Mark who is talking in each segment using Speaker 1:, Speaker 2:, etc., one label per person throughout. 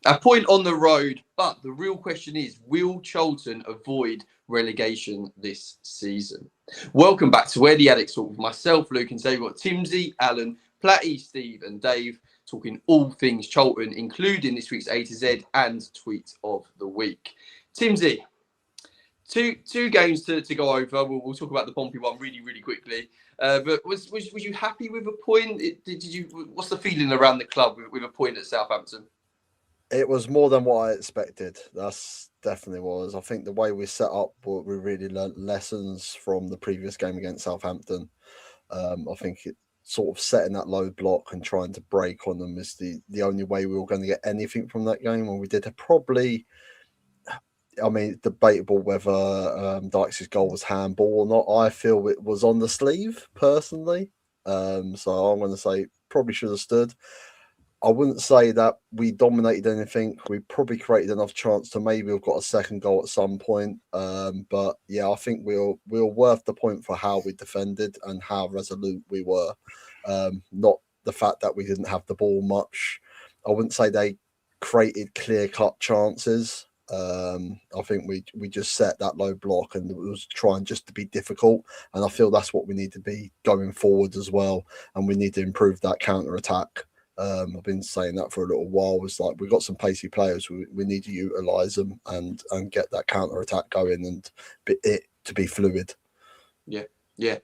Speaker 1: A point on the road, but the real question is, will Charlton avoid relegation this season? Welcome back to Where the Addicks Talk with myself, Luke, and today we've got Timsy, Alan, Platty, Steve and Dave talking all things Charlton, including this week's A to Z and tweet of the week. Timsy, two games to go over. We'll talk about the Pompey one really quickly. But was you happy with a point? What's the feeling around the club with a point at Southampton?
Speaker 2: It was more than what I expected. That's definitely was. I think the way we set up, we really learnt lessons from the previous game against Southampton. I think it sort of setting that low block and trying to break on them is the only way we were going to get anything from that game. And we did probably, I mean, debatable whether Dykes' goal was handball or not. I feel it was on the sleeve, personally. So I'm going to say probably should have stood. I wouldn't say that we dominated anything. We probably created enough chance to maybe have got a second goal at some point. But yeah, I think we were worth the point for how we defended and how resolute we were. Not the fact that we didn't have the ball much. I wouldn't say they created clear-cut chances. I think we just set that low block and it was trying just to be difficult. And I feel that's what we need to be going forward as well. And we need to improve that counter-attack. I've been saying that for a little while. It's like we've got some pacey players. We need to utilise them and get that counter attack going and it to be fluid.
Speaker 1: Yeah,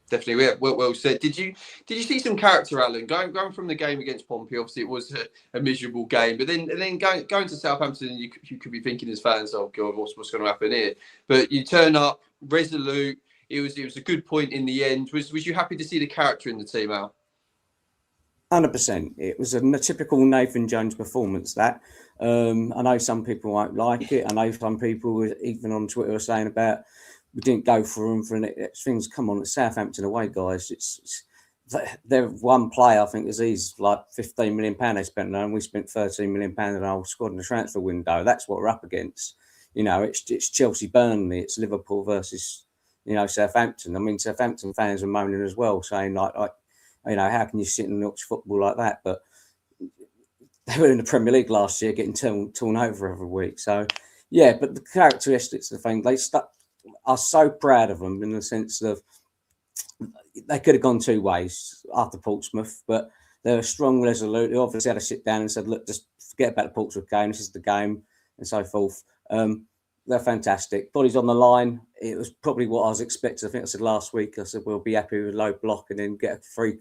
Speaker 1: definitely. Yeah, well said. Did you see some character, Alan? Going from the game against Pompey, obviously it was a miserable game, but then going to Southampton, you could be thinking as fans, oh God, what's going to happen here? But you turn up resolute. It was a good point in the end. Was you happy to see the character in the team, Al?
Speaker 3: 100%. It was a typical Nathan Jones performance, that. I know some people won't like it. I know some people, even on Twitter, are saying about we didn't go for them for things. Come on, it's Southampton away, guys. They're one player, I think, he's like £15 million they spent on, and we spent £13 million in our squad in the transfer window. That's what we're up against. You know, it's Chelsea, Burnley, it's Liverpool versus, Southampton. I mean, Southampton fans are moaning as well, saying like how can you sit and watch football like that? But they were in the Premier League last year, getting torn over every week. So, yeah, but the characteristics of the thing, are so proud of them in the sense of they could have gone two ways after Portsmouth, but they were strong, resolute. They obviously had to sit down and said, look, just forget about the Portsmouth game. This is the game, and so forth. They're fantastic. Bodies on the line. It was probably what I was expecting. I think I said last week, I said, we'll be happy with low block and then get three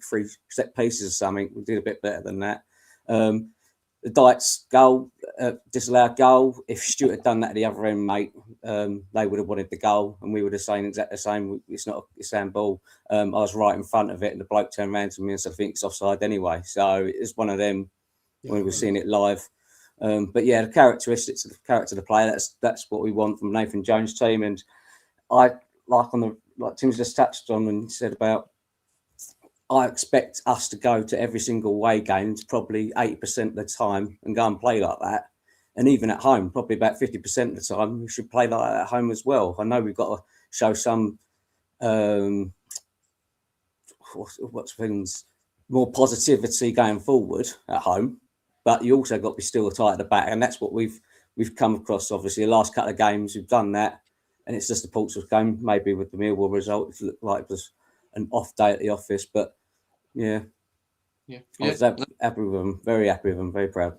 Speaker 3: set pieces or something. We did a bit better than that. The Dykes goal, disallowed goal. If Stuart had done that at the other end, mate, they would have wanted the goal and we would have saying exactly the same. It's handball. I was right in front of it and the bloke turned around to me and said, I think it's offside anyway. So it's one of them when we were seeing it live. But yeah, the characteristics of the character of the player, that's what we want from Nathan Jones' team. And I like Tim's just touched on and said about, I expect us to go to every single away game probably 80% of the time and go and play like that. And even at home, probably about 50% of the time, we should play like that at home as well. I know we've got to show some more positivity going forward at home, but you also got to be still tight at the back. And that's what we've come across, obviously. The last couple of games, we've done that. And it's just the Portsmouth game, maybe with the Millwall result. It looked like it was an off day at the office, but I was happy with them, very happy with them, very proud.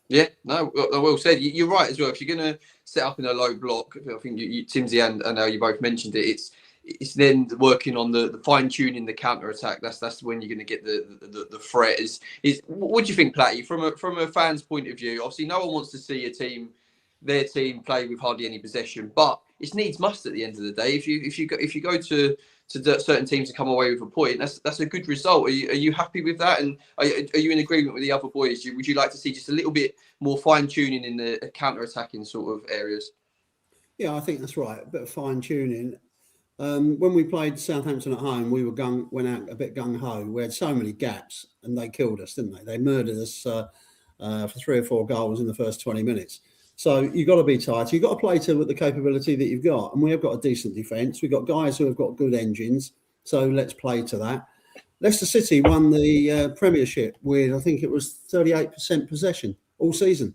Speaker 1: Yeah, no, well said. You're right as well. If you're going to set up in a low block, I think Timsy and I know you both mentioned it. It's then working on the fine tuning the counter attack. That's when you're going to get the threat. What do you think, Platty? From a fan's point of view, obviously no one wants to see their team play with hardly any possession, but it's needs must at the end of the day. If you go to certain teams to come away with a point, that's a good result. Are you happy with that? And are you in agreement with the other boys? Would you like to see just a little bit more fine tuning in the counter attacking sort of areas?
Speaker 4: Yeah, I think that's right. A bit of fine tuning. When we played Southampton at home, we went out a bit gung ho. We had so many gaps, and they killed us, didn't they? They murdered us for 3 or 4 goals in the first 20 minutes. So you've got to be tight. You've got to play to with the capability that you've got. And we have got a decent defence. We've got guys who have got good engines. So let's play to that. Leicester City won the Premiership with, I think it was 38% possession all season.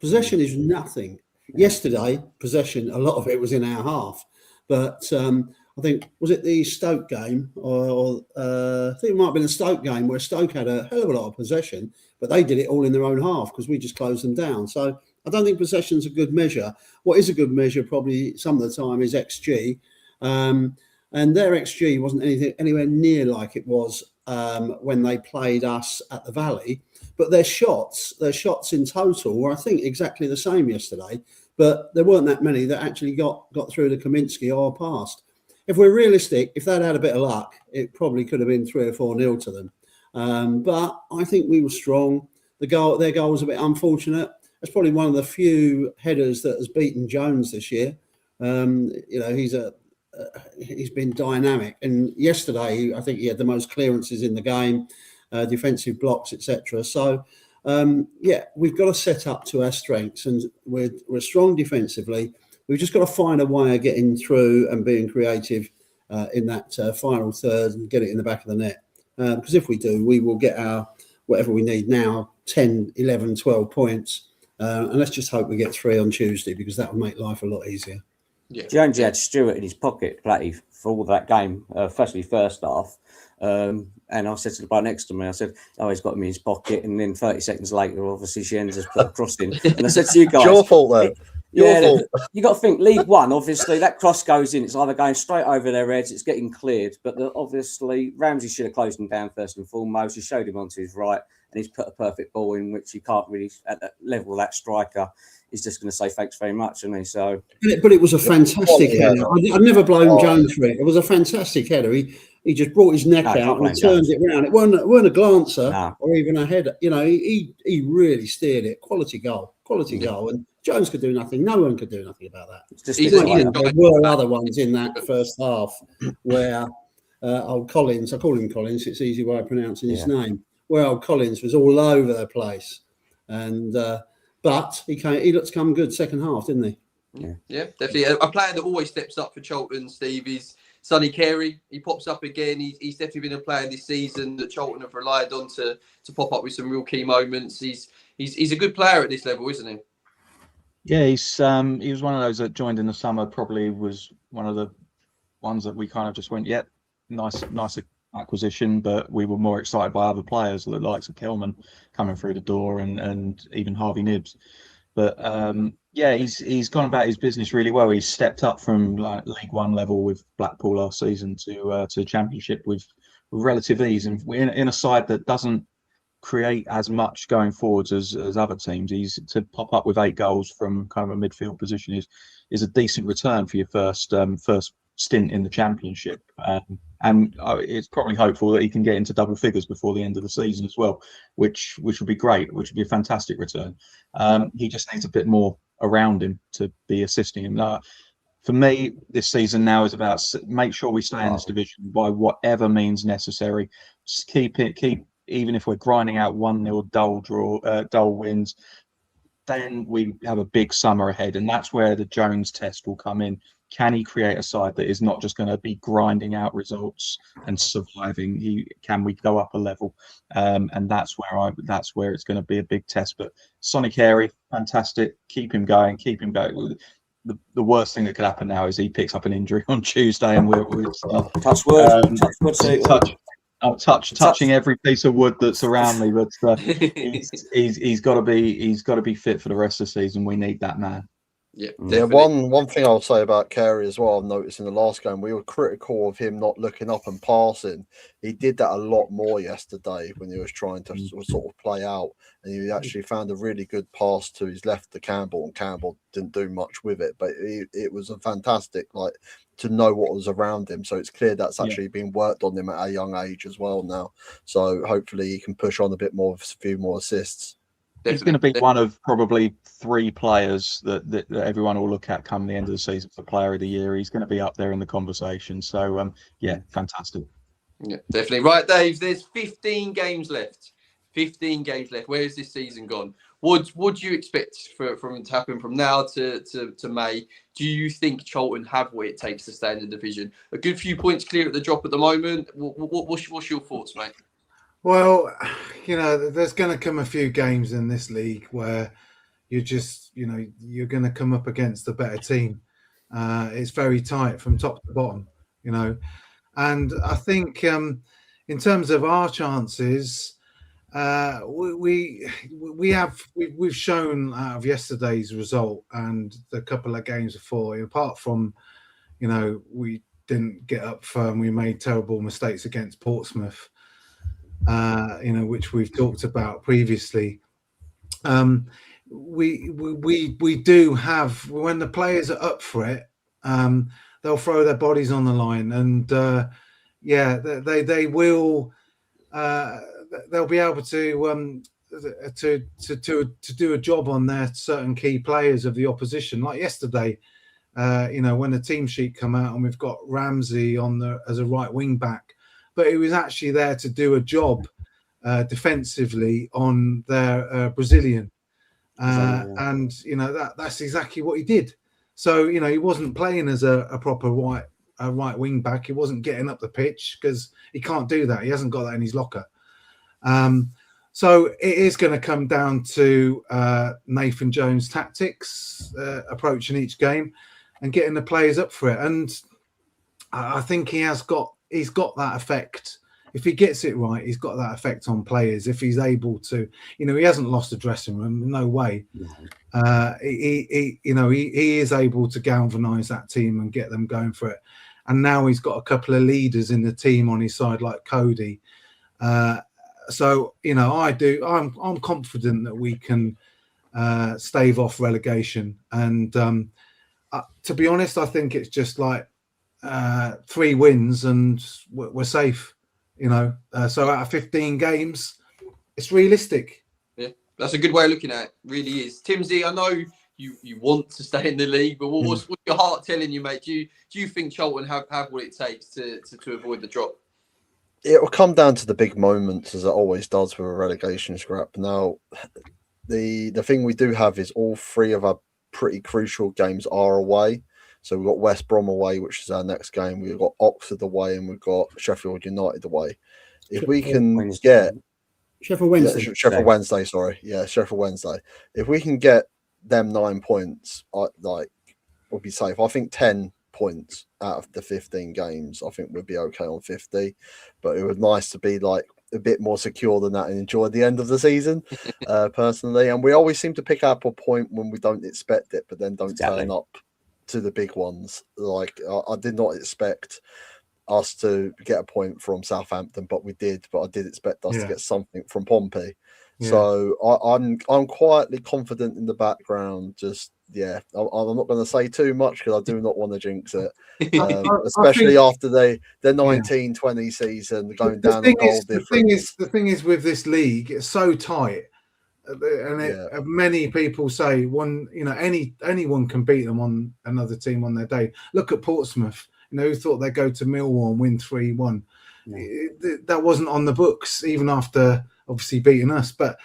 Speaker 4: Possession is nothing. Yesterday, possession, a lot of it was in our half. But I think, was it the Stoke game? Or I think it might have been the Stoke game where Stoke had a hell of a lot of possession, but they did it all in their own half because we just closed them down. So I don't think possession's a good measure. What is a good measure probably some of the time is XG. And their XG wasn't anywhere near like it was when they played us at the Valley. But their shots in total were, I think, exactly the same yesterday. But there weren't that many that actually got through to Kaminsky or past. If we're realistic, if they'd had a bit of luck, it probably could have been 3 or 4-0 to them. But I think we were strong. Their goal was a bit unfortunate. That's probably one of the few headers that has beaten Jones this year. He's been dynamic. And yesterday, I think he had the most clearances in the game, defensive blocks, etc. So, we've got to set up to our strengths, and we're strong defensively. We've just got to find a way of getting through and being creative in that final third and get it in the back of the net. Because if we do, we will get our whatever we need now, 10, 11, 12 points. And let's just hope we get 3 on Tuesday, because that will make life a lot easier.
Speaker 1: Yeah.
Speaker 3: Jonesy had Stewart in his pocket to play for all that game, especially first half. And I said to the bloke next to me, I said, he's got him in his pocket. And then 30 seconds later, obviously, Shen's has put a cross in. And I said to you guys...
Speaker 2: It's your fault, though. Your fault.
Speaker 3: You got to think, League One, obviously, that cross goes in. It's either going straight over their heads, it's getting cleared. But obviously, Ramsey should have closed him down first and foremost. He showed him onto his right, and he's put a perfect ball in, which you can't really, at that level, that striker is just going to say thanks very much, isn't he? So,
Speaker 4: but it was a fantastic header. I'd never blown Jones for it. It was a fantastic header. He just brought his neck out and turned it around. It weren't a glancer or even a header. He really steered it. Quality goal. And Jones could do nothing. No one could do nothing about that. There were other ones in that first half where old Collins, I call him Collins, it's an easy way of pronouncing his name, where old Collins was all over the place. And but he looked to come good second half, didn't he?
Speaker 1: Yeah, definitely. A player that always steps up for Charlton, Steve, is Sonny Carey. He pops up again. He's definitely been a player this season that Charlton have relied on to pop up with some real key moments. He's a good player at this level, isn't he?
Speaker 5: Yeah, he was one of those that joined in the summer. Probably was one of the ones that we kind of just went, nice acquisition, but we were more excited by other players, the likes of Kelman coming through the door and even Harvey Nibbs. But he's gone about his business really well. He's stepped up from like League One level with Blackpool last season to Championship with relative ease, and in a side that doesn't create as much going forwards as other teams. He's to pop up with 8 goals from kind of a midfield position is a decent return for your first stint in the Championship, and it's probably hopeful that he can get into double figures before the end of the season as well, which would be great, which would be a fantastic return. He just needs a bit more around him to be assisting him. For me, this season now is about make sure we stay in this division by whatever means necessary. Just keep even if we're grinding out 1-0 dull wins, then we have a big summer ahead, and that's where the Jones test will come in. Can he create a side that is not just going to be grinding out results and surviving? Can we go up a level? And that's where it's going to be a big test. But Sonny Carey, fantastic. Keep him going. The worst thing that could happen now is he picks up an injury on Tuesday, and we're
Speaker 3: touch wood.
Speaker 5: Touching every piece of wood that's around me, but he's got to be fit for the rest of the season. We need that man.
Speaker 1: Yeah,
Speaker 2: one thing I'll say about Carey as well, I've noticed in the last game, we were critical of him not looking up and passing. He did that a lot more yesterday when he was trying to sort of play out, and he actually found a really good pass to his left to Campbell, and Campbell didn't do much with it, but it was a fantastic, to know what was around him. So it's clear that's actually been worked on him at a young age as well now. So hopefully he can push on a bit more with a few more assists.
Speaker 5: He's going to be one of probably 3 players that everyone will look at come the end of the season for Player of the Year. He's going to be up there in the conversation. So, fantastic.
Speaker 1: Yeah, definitely. Right, Dave, there's 15 games left. 15 games left. Where has this season gone? What do you expect from it to happen from now to May? Do you think Charlton have what it takes to stay in the division? A good few points clear at the drop at the moment. What's your thoughts, mate?
Speaker 6: Well, there's going to come a few games in this league where, you're just, you're going to come up against the better team. It's very tight from top to bottom, and I think in terms of our chances, we've shown out of yesterday's result and the couple of games before, apart from, we didn't get up firm, we made terrible mistakes against Portsmouth, which we've talked about previously. We do have, when the players are up for it, they'll throw their bodies on the line, and they will. They'll be able to do a job on their certain key players of the opposition. Like yesterday, when the team sheet come out and we've got Ramsey as a right wing back, but he was actually there to do a job defensively on their Brazilian. And that's exactly what he did. So he wasn't playing as a proper right wing back. He wasn't getting up the pitch because he can't do that. He hasn't got that in his locker. So it is going to come down to Nathan Jones' tactics, approaching each game and getting the players up for it. And I think he's got that effect. If he gets it right, he's got that effect on players. If he's able to, he hasn't lost the dressing room, no way. He is able to galvanise that team and get them going for it. And now he's got a couple of leaders in the team on his side, like Cody. So I'm confident that we can stave off relegation. And to be honest, I think it's just like 3 wins and we're safe. So out of 15 games, it's realistic.
Speaker 1: Yeah, that's a good way of looking at it. Really is. Timsy, I know you want to stay in the league, but what's your heart telling you, mate? Do you think Charlton have what it takes to avoid the drop?
Speaker 2: It will come down to the big moments, as it always does with a relegation scrap. Now, the thing we do have is all 3 of our pretty crucial games are away. So we've got West Brom away, which is our next game. We've got Oxford away, and we've got Sheffield United away. If we can get
Speaker 4: Sheffield Wednesday,
Speaker 2: Sheffield Wednesday, sorry, Sheffield Wednesday. If we can get them 9 points, we'll be safe. I think 10 points out of the 15 games, I think we'd be okay on 50. But it was nice to be like a bit more secure than that and enjoy the end of the season, personally. And we always seem to pick up a point when we don't expect it, but then don't turn up to the big ones. Like I did not expect us to get a point from Southampton, but we did. But I did expect us to get something from Pompey. Yeah. So I'm quietly confident in the background. Just I'm not going to say too much because I do not want to jinx it, especially after the 19-20 season going down a goal difference.
Speaker 6: The thing is with this league, it's so tight. And many people say anyone can beat them on another team on their day. Look at Portsmouth. Who thought they'd go to Millwall and win 3-1? That wasn't on the books, even after obviously beating us. But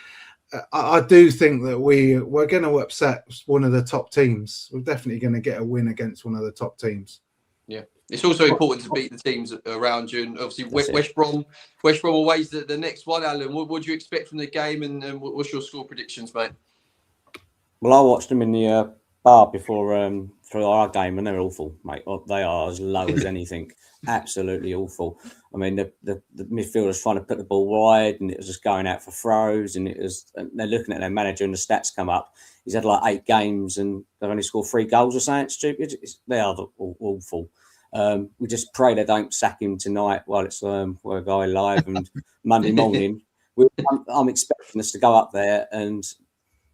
Speaker 6: I do think that we're going to upset one of the top teams. We're definitely going to get a win against one of the top teams. Yeah.
Speaker 1: It's also important to beat the teams around you, and obviously West Brom away is the next one. Alan, what do you expect from the game, and what's your score predictions, mate?
Speaker 3: Well, I watched them in the bar before for our game, and they're awful, mate. They are as low as anything, absolutely awful. I mean, the midfielders trying to put the ball wide, and it was just going out for throws, and they're looking at their manager, and the stats come up. He's had like 8 games, and they've only scored 3 goals or something stupid. They are awful. We just pray they don't sack him tonight while it's we're going live and Monday morning. I'm expecting us to go up there and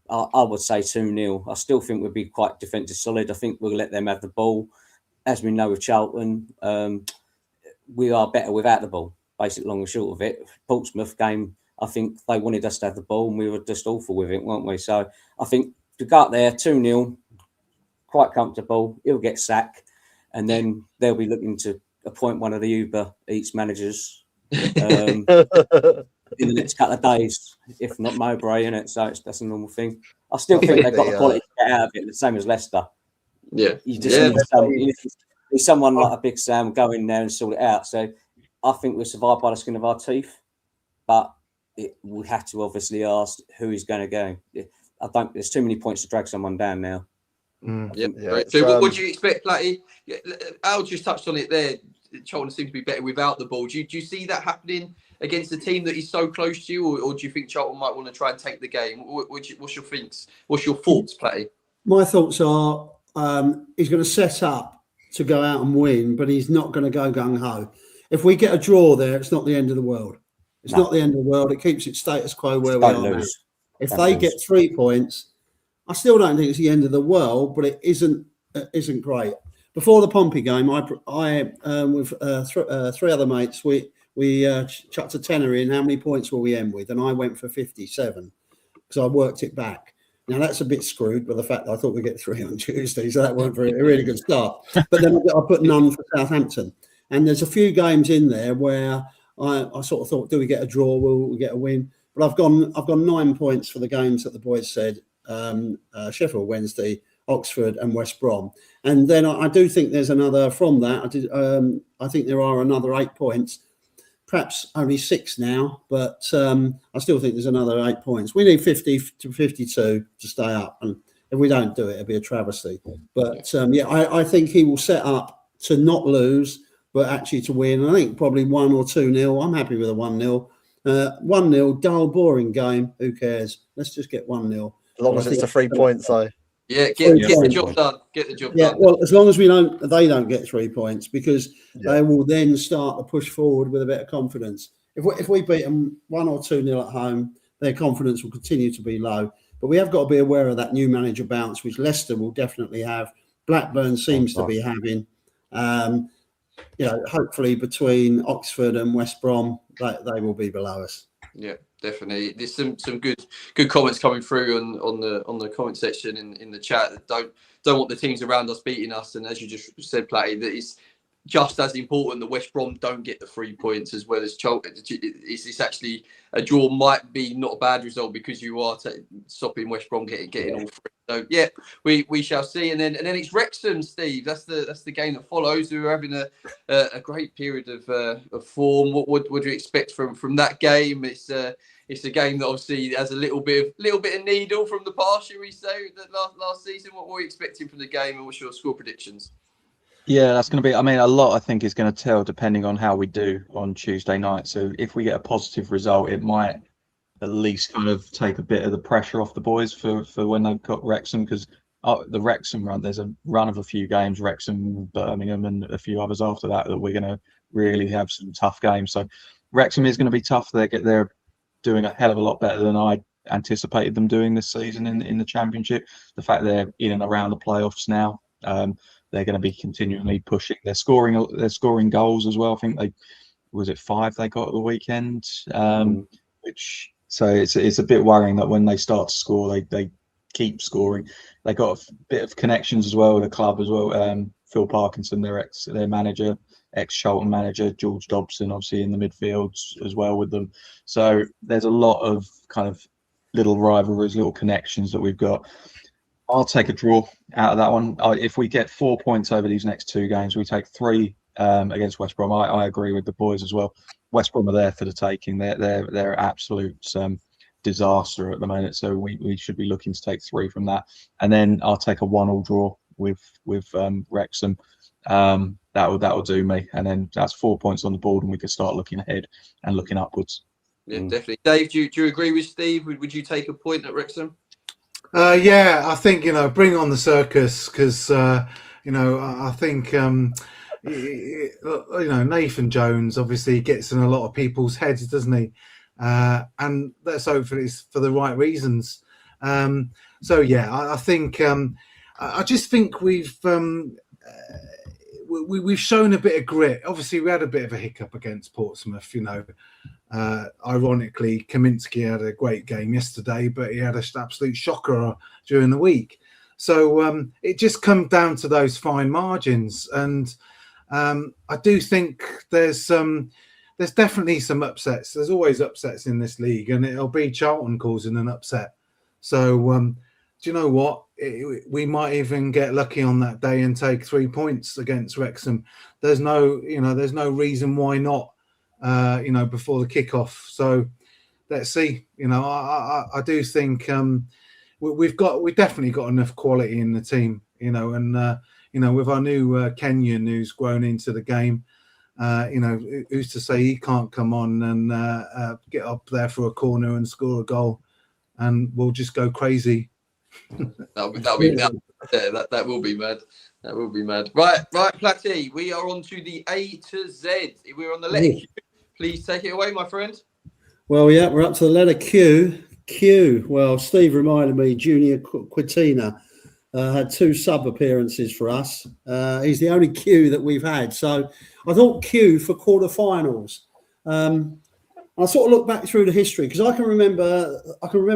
Speaker 3: I would say 2-0. I still think we'll be quite defensive solid. I think we'll let them have the ball. As we know with Charlton, we are better without the ball, basically long and short of it. Portsmouth game, I think they wanted us to have the ball and we were just awful with it, weren't we? So I think to go up there 2-0, quite comfortable, he'll get sacked. And then they'll be looking to appoint one of the Uber Eats managers in the next couple of days, if not Mowbray, innit? So that's a normal thing. I still think they've got the quality to get out of it, the same as Leicester.
Speaker 1: Yeah.
Speaker 3: You just need someone like a Big Sam go in there and sort it out. So I think we'll survive by the skin of our teeth, but we have to obviously ask who is going to go. I don't. There's too many points to drag someone down now.
Speaker 1: Yeah,
Speaker 2: Yeah,
Speaker 1: great. So what do you expect, Platty? Yeah, Al just touched on it there. Charlton seems to be better without the ball. Do you see that happening against a team that is so close to you, or do you think Charlton might want to try and take the game? What's your thoughts? What's your thoughts, Platty?
Speaker 4: My thoughts are he's going to set up to go out and win, but he's not going to go gung-ho. If we get a draw there, it's not the end of the world. It's not the end of the world. It keeps its status quo where we are now. If they get 3 points, I still don't think it's the end of the world, but it isn't great. Before the Pompey game, I with three other mates, we chucked a tenner in. How many points will we end with? And I went for 57 because I worked it back. Now that's a bit screwed by the fact that I thought we'd get 3 on Tuesday, so that weren't a really good start. But then I put none for Southampton, and there's a few games in there where I sort of thought, do we get a draw? Will we get a win? But I've gone 9 points for the games that the boys said: Sheffield Wednesday, Oxford, and West Brom. And then I do think there's another from that. I think there are another 8 points. Perhaps only 6 now, but I still think there's another 8 points. We need 50 to 52 to stay up, and if we don't do it, it'll be a travesty. But I think he will set up to not lose, but actually to win. I think probably 1 or 2-0. I'm happy with a 1-0. 1-0, dull, boring game. Who cares? Let's just get 1-0.
Speaker 2: As long as it's the 3 points, though.
Speaker 1: Yeah, get the job done. Get the job done.
Speaker 4: Well, as long as they don't get 3 points, because they will then start to push forward with a bit of confidence. If we beat them 1 or 2-0 at home, their confidence will continue to be low. But we have got to be aware of that new manager bounce, which Leicester will definitely have. Blackburn seems to be having. Hopefully between Oxford and West Brom, they will be below us.
Speaker 1: Yeah, definitely. There's some good comments coming through on the comment section in the chat that don't want the teams around us beating us, and as you just said, Platty, that it's just as important that West Brom don't get the 3 points as well as Charlton. It's actually a draw might be not a bad result because you are stopping West Brom getting all 3. So yeah, we shall see. And then it's Wrexham, Steve. That's the game that follows. We were having a great period of form. What do you expect from that game? It's a game that obviously has a little bit of needle from the past, shall we say, that last season. What were you expecting from the game, and what's your score predictions?
Speaker 5: Yeah, that's going to be, a lot I think is going to tell depending on how we do on Tuesday night. So if we get a positive result, it might at least kind of take a bit of the pressure off the boys for when they've got Wrexham, because the Wrexham run, there's a run of a few games, Wrexham, Birmingham, and a few others after that we're going to really have some tough games. So Wrexham is going to be tough. They're doing a hell of a lot better than I anticipated them doing this season in the Championship. The fact they're in and around the playoffs now. They're going to be continually pushing. They're scoring goals as well. I think was it 5 they got at the weekend, which so it's a bit worrying that when they start to score, they keep scoring. They got a bit of connections as well with the club as well. Phil Parkinson, their manager, ex-Charlton manager, George Dobson, obviously in the midfield as well with them. So there's a lot of kind of little rivalries, little connections that we've got. I'll take a draw out of that one. If we get 4 points over these next 2 games, we take 3 against West Brom. I agree with the boys as well. West Brom are there for the taking. They're absolute disaster at the moment. So we should be looking to take 3 from that. And then I'll take a 1-1 draw with Wrexham. That'll do me. And then that's 4 points on the board, and we can start looking ahead and looking upwards.
Speaker 1: Yeah, definitely. Dave, do you agree with Steve? Would you take a point at Wrexham?
Speaker 6: I think bring on the circus, because I think Nathan Jones obviously gets in a lot of people's heads, doesn't he? And let's hope it's for the right reasons. I think I just think we've shown a bit of grit. Obviously, we had a bit of a hiccup against Portsmouth. Ironically, Kaminsky had a great game yesterday, but he had an absolute shocker during the week. So it just comes down to those fine margins, and I do think there's definitely some upsets. There's always upsets in this league, and it'll be Charlton causing an upset. So do you know what? We might even get lucky on that day and take 3 points against Wrexham. There's no reason why not. Before the kickoff. So let's see. I do think we've definitely got enough quality in the team, you know, and with our new Kenyan who's grown into the game, who's to say he can't come on and get up there for a corner and score a goal, and we'll just go crazy.
Speaker 1: That'll be mad. Yeah, that will be mad. That will be mad. Right, Platty, we are on to the A to Z. We're on the letter Q. Please take it away, my friend.
Speaker 4: Well, yeah, we're up to the letter Q. Q. Well, Steve reminded me, Junior Quitina had 2 sub appearances for us. He's the only Q that we've had. So I thought Q for quarterfinals. I sort of look back through the history because I can remember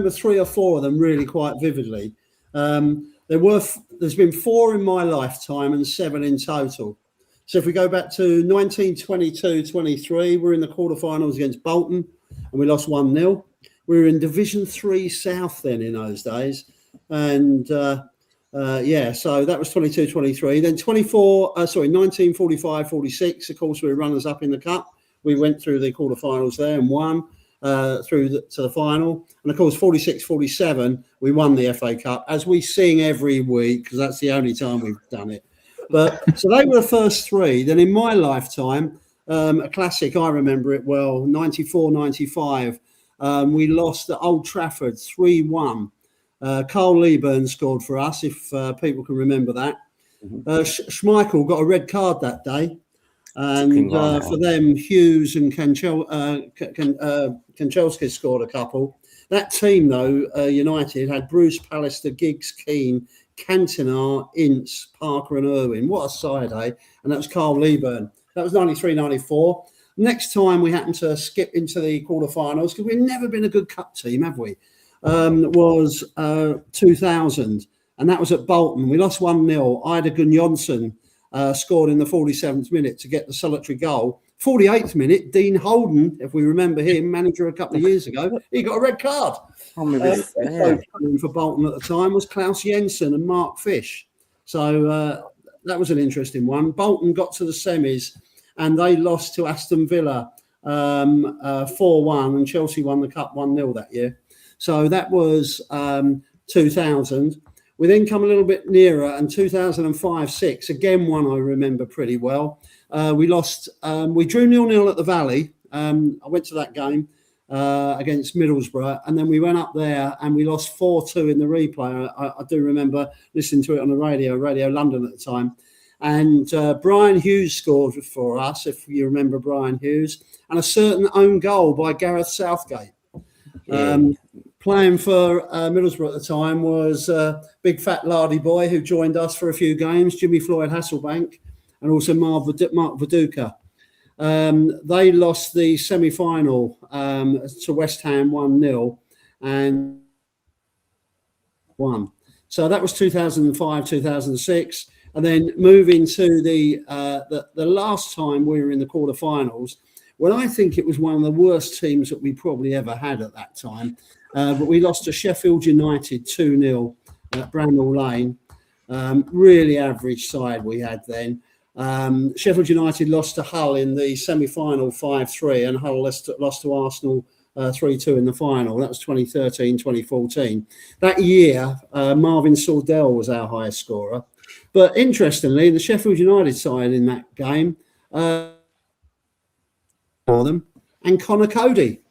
Speaker 4: 3 or 4 of them really quite vividly. There's been 4 in my lifetime and 7 in total. So if we go back to 1922-23, we're in the quarterfinals against Bolton and we lost 1-0. We were in Division 3 South then in those days. And so that was 22-23. Then 1945-46, of course, we were runners up in the cup. We went through the quarterfinals there and won through to the final. And of course, 46-47, we won the FA Cup, as we sing every week, because that's the only time we've done it. But so they were the first 3. Then in my lifetime, a classic, I remember it well, 94-95, we lost at Old Trafford 3-1. Carl Leeburn scored for us, if people can remember that. Schmeichel got a red card that day. And for them, Hughes and Kanchelski scored a couple. That team, though, United, had Bruce, Pallister, Giggs, Keane, Cantona, Ince, Parker and Irwin. What a side, eh? And that was Carl Leeburn. That was 93-94. Next time we happened to skip into the quarterfinals, because we've never been a good cup team, have we? Was 2000. And that was at Bolton. We lost 1-0. Ida Gunnjonsson scored in the 47th minute to get the solitary goal. 48th minute, Dean Holden, if we remember him, manager a couple of years ago, he got a red card. For Bolton at the time was Klaus Jensen and Mark Fish. So that was an interesting one. Bolton got to the semis and they lost to Aston Villa 4-1, and Chelsea won the cup 1-0 that year. So that was 2000. We then come a little bit nearer, and 2005-06, again one I remember pretty well. We lost. We drew 0-0 at the Valley. I went to that game against Middlesbrough, and then we went up there and we lost 4-2 in the replay. I do remember listening to it on the Radio London at the time. And Brian Hughes scored for us, if you remember Brian Hughes, and a certain own goal by Gareth Southgate. Playing for Middlesbrough at the time was big fat lardy boy who joined us for a few games, Jimmy Floyd Hasselbank, and also Mark Viduka. They lost the semi-final to West Ham 1-0 and won. So that was 2005, 2006. And then moving to the last time we were in the quarterfinals, when I think it was one of the worst teams that we probably ever had at that time. But we lost to Sheffield United 2-0 at Bramall Lane. Really average side we had then. Sheffield United lost to Hull in the semi-final 5-3, and Hull lost to Arsenal 3-2 in the final. That was 2013, 2014. That year, Marvin Sordell was our highest scorer. But interestingly, the Sheffield United side in that game for them, and Connor Cody.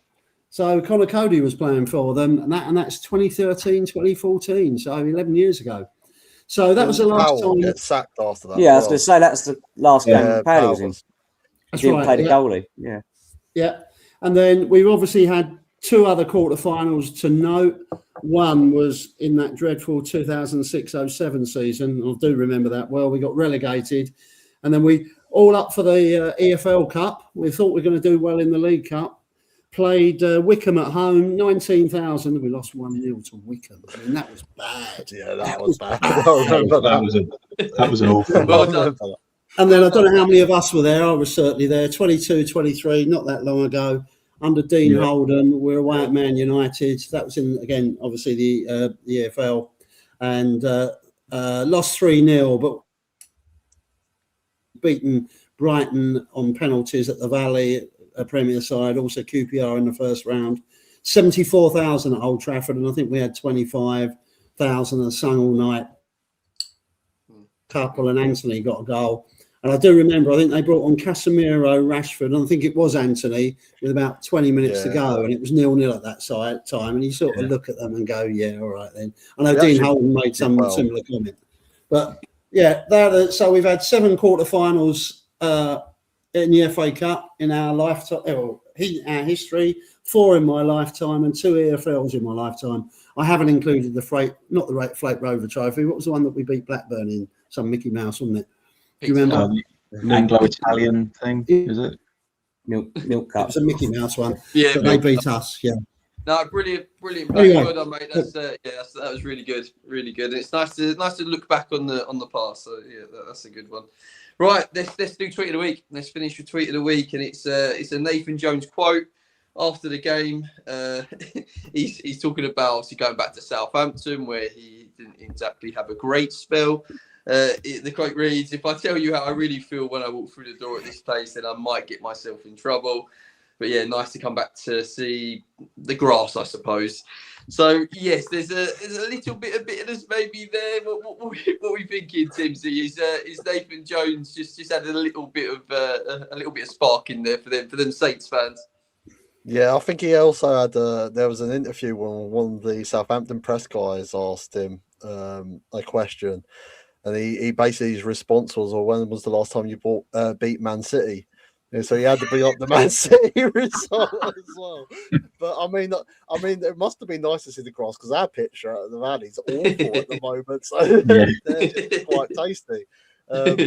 Speaker 4: So Connor Cody was playing for them, and that's 2013, 2014, so 11 years ago. So that was the last time.
Speaker 2: Get sacked after that.
Speaker 3: Yeah, I was going to say that's the last game Paddy was in.
Speaker 4: That's
Speaker 3: he didn't
Speaker 4: right,
Speaker 3: play the goalie. Yeah.
Speaker 4: Yeah. And then we've obviously had 2 other quarterfinals to note. One was in that dreadful 2006-07 season. I do remember that well. We got relegated, and then we all up for the EFL Cup. We thought we were going to do well in the League Cup. Played Wickham at home, 19,000. We lost 1-0 to Wickham. I mean, that was bad.
Speaker 2: Yeah, that was bad. I remember
Speaker 5: That was an awful.
Speaker 1: Well done.
Speaker 4: And then I don't know how many of us were there. I was certainly there. 22, 23, not that long ago. Under Dean Holden, we're away at Man United. That was in, again, obviously the EFL. And lost 3-0, but beaten Brighton on penalties at the Valley, a Premier side, also QPR in the first round. 74,000 at Old Trafford, and I think we had 25. 1,000 and sung all night. Couple and Anthony got a goal. And I do remember, I think they brought on Casemiro, Rashford, and I think it was Anthony with about 20 minutes to go, and it was 0-0 at that time. And you sort of look at them and go, yeah, all right then. I know Dean Holden made some similar comment. But yeah, so we've had 7 quarterfinals in the FA Cup in our lifetime, our history, 4 in my lifetime and 2 EFLs in my lifetime. I haven't included the Flake Rover Trophy. What was the one that we beat Blackburn in? Some Mickey Mouse, wasn't it? Do you remember?
Speaker 5: Anglo-Italian thing, is it?
Speaker 3: Milk Cup.
Speaker 4: It was a Mickey Mouse one.
Speaker 1: Yeah,
Speaker 4: but they beat us. Yeah.
Speaker 1: No, brilliant.
Speaker 4: Anyway.
Speaker 1: Well done, mate. That was really good. And it's nice to look back on the past. So yeah, that's a good one. Right, let's do tweet of the week. Let's finish with tweet of the week, and it's a Nathan Jones quote after the game. He's talking about obviously going back to Southampton, where he didn't exactly have a great spell. The quote reads, "If I tell you how I really feel when I walk through the door at this place, then I might get myself in trouble." But yeah, nice to come back to see the grass, I suppose. So yes, there's a little bit of bitterness maybe there. What we thinking, Timsy? Is Nathan Jones just had a little bit of spark in there for them Saints fans?
Speaker 2: Yeah, I think he also had there was an interview when one of the Southampton press guys asked him a question, and he basically, his response was, "Well, when was the last time you beat Man City?" And so he had to be up the Man City result as well. But I mean, it must have been nice to see the grass, because our pitch at the Valley's awful at the moment, so it's quite tasty.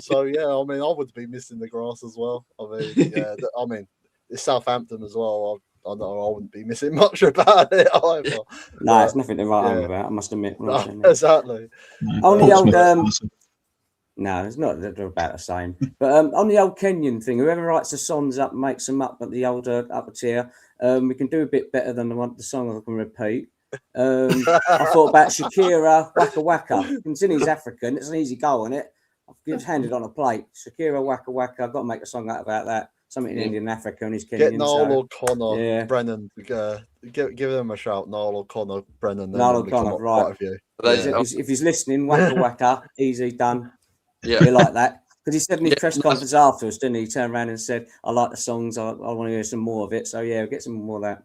Speaker 2: So yeah, I mean, I would be missing the grass as well. I mean, it's Southampton as well. I know I wouldn't be missing much about it either.
Speaker 3: No, it's nothing to write home about, I must admit.
Speaker 2: No, exactly.
Speaker 3: On the old no, it's not. They're about the same. But on the old Kenyan thing, whoever writes the songs up, makes them up at the old upper tier. We can do a bit better than the song I can repeat. I thought about Shakira Waka Waka. Considering he's African, it's an easy goal, isn't it? I've just handed on a plate. Shakira Waka Waka. I've got to make a song out about that. Something in Indian Africa, and he's Kenyan.
Speaker 2: Get Noel or Connor, Brennan. Give them a shout, Noel or Connor, Brennan.
Speaker 3: Noel or Connor, right? If he's listening, Waka Waka, easy done.
Speaker 1: Yeah,
Speaker 3: you like that, because he said in his press conference afterwards, didn't he? He turned around and said, "I like the songs. I want to hear some more of it." So yeah, we'll get some more of that.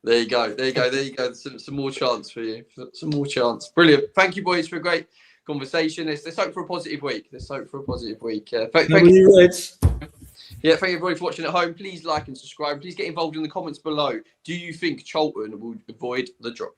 Speaker 1: There you go. Some more chance for you. Some more chance. Brilliant. Thank you, boys, for a great conversation. Let's hope for a positive week. Thank you. Yeah, thank you everybody for watching at home. Please like and subscribe. Please get involved in the comments below. Do you think Charlton will avoid the drop?